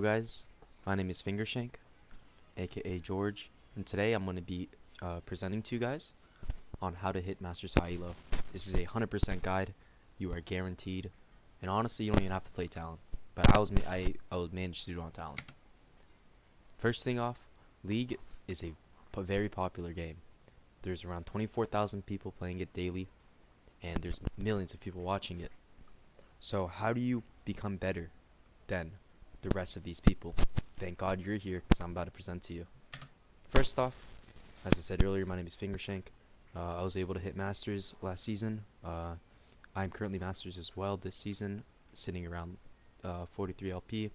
guys, my name is Fingershank, aka George, and today I'm going to be presenting to you guys on how to hit Masters Highelo. This is a 100% guide. You are guaranteed, and honestly, you don't even have to play talent. But I was managed to do it on talent. First thing off, League is a very popular game. There's around 24,000 people playing it daily, and there's millions of people watching it. So how do you become better than the rest of these people? Thank God you're here, because I'm about to present to you. First off, as I said earlier, my name is Fingershank. I was able to hit Masters last season. I'm currently Masters as well this season, sitting around 43 LP.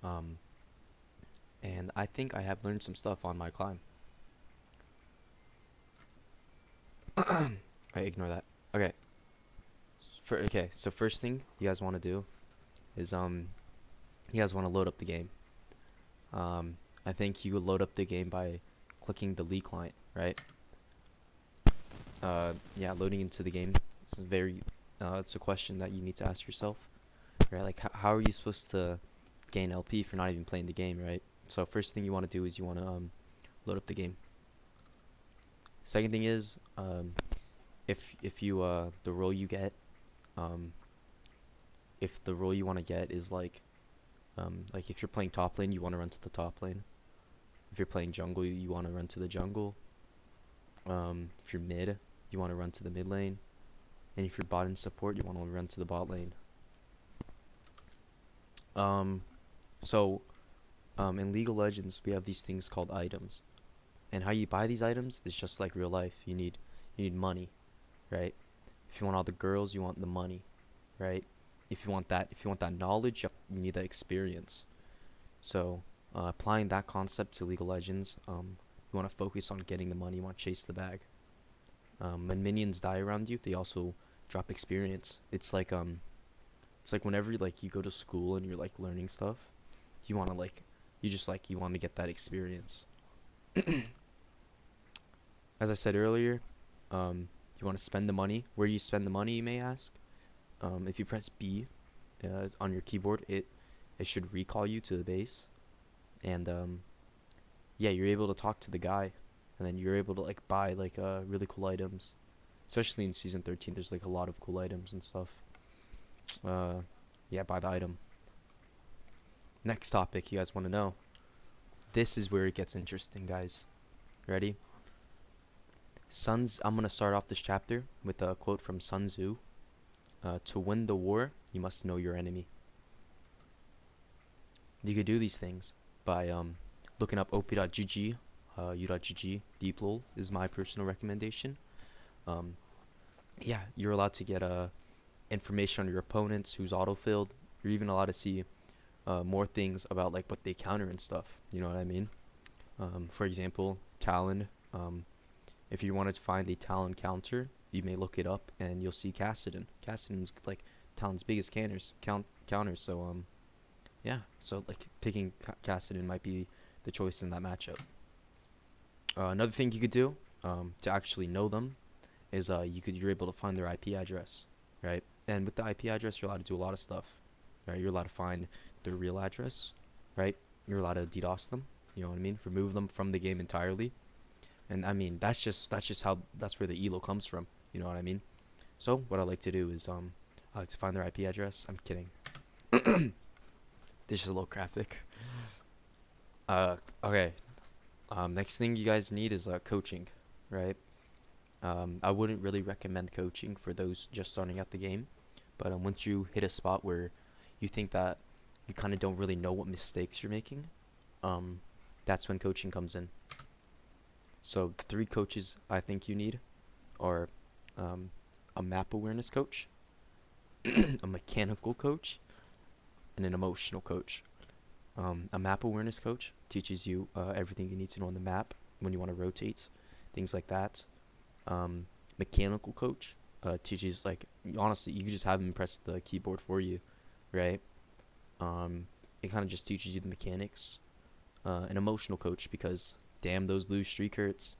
Um, and I think I have learned some stuff on my climb. I ignore that. Okay. So first thing you guys want to do is you guys want to load up the game. I think you would load up the game by clicking the League client, right? Yeah, loading into the game. It's a question that you need to ask yourself, right? Like, how are you supposed to gain LP if you're not even playing the game, right? So first thing you want to do is you want to load up the game. Second thing is if you the role you get, um, if the role you want to get is like if you're playing top lane, you want to run to the top lane. If you're playing jungle, you want to run to the jungle. If you're mid, you want to run to the mid lane. And if you're bot and support, you want to run to the bot lane. In League of Legends, we have these things called items. And how you buy these items is just like real life. You need money, right? If you want all the girls, you want the money, right? If you want that knowledge, you need that experience. So, applying that concept to League of Legends, you want to focus on getting the money. You want to chase the bag. When minions die around you, they also drop experience. It's like whenever you go to school and you're like learning stuff, you want to you want to get that experience. As I said earlier, you want to spend the money. Where you spend the money, you may ask. If you press B on your keyboard, it should recall you to the base, and yeah, you're able to talk to the guy, and then you're able to buy really cool items. Especially in season 13, there's a lot of cool items and stuff. Yeah, buy the item. Next topic you guys want to know. This is where it gets interesting, guys. Ready? I'm gonna start off this chapter with a quote from Sun Tzu. To win the war, you must know your enemy. You could do these things by looking up op.gg, u.gg, deeplol is my personal recommendation. Yeah, you're allowed to get information on your opponents, who's autofilled. You're even allowed to see more things about what they counter and stuff. You know what I mean? For example, Talon. If you wanted to find a Talon counter, you may look it up and you'll see Kassadin. Kassadin's Talon's biggest counters. So yeah. So picking Kassadin might be the choice in that matchup. Another thing you could do to actually know them is you're able to find their IP address, right? And with the IP address, you're allowed to do a lot of stuff, right? You're allowed to find their real address, right? You're allowed to DDoS them. You know what I mean? Remove them from the game entirely. And I mean that's where the elo comes from. You know what I mean? So what I like to do is I like to find their IP address. I'm kidding. This is a little graphic. Okay. Next thing you guys need is coaching, right? I wouldn't really recommend coaching for those just starting out the game, but once you hit a spot where you think that you kind of don't really know what mistakes you're making, that's when coaching comes in. So the three coaches I think you need are a map awareness coach, a mechanical coach, and an emotional coach. A map awareness coach teaches you everything you need to know on the map when you want to rotate, things like that. Mechanical coach teaches honestly, you can just have him press the keyboard for you, right? It kind of just teaches you the mechanics. An emotional coach, because damn, those lose streak hurts.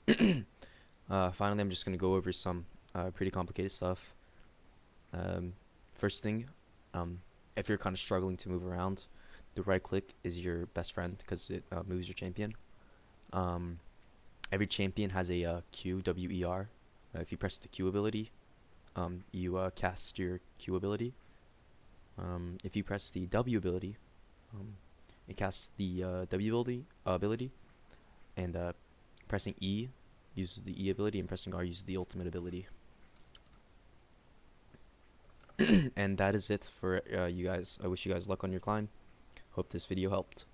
Finally, I'm just gonna go over some pretty complicated stuff. First thing, if you're kind of struggling to move around, the right click is your best friend because it moves your champion. Um, every champion has a Q, W-E-R. If you press the Q ability, you cast your Q ability. If you press the W ability, um, it casts the W ability, and pressing E uses the E ability, and pressing R uses the ultimate ability. And that is it for you guys. I wish you guys luck on your climb. Hope this video helped.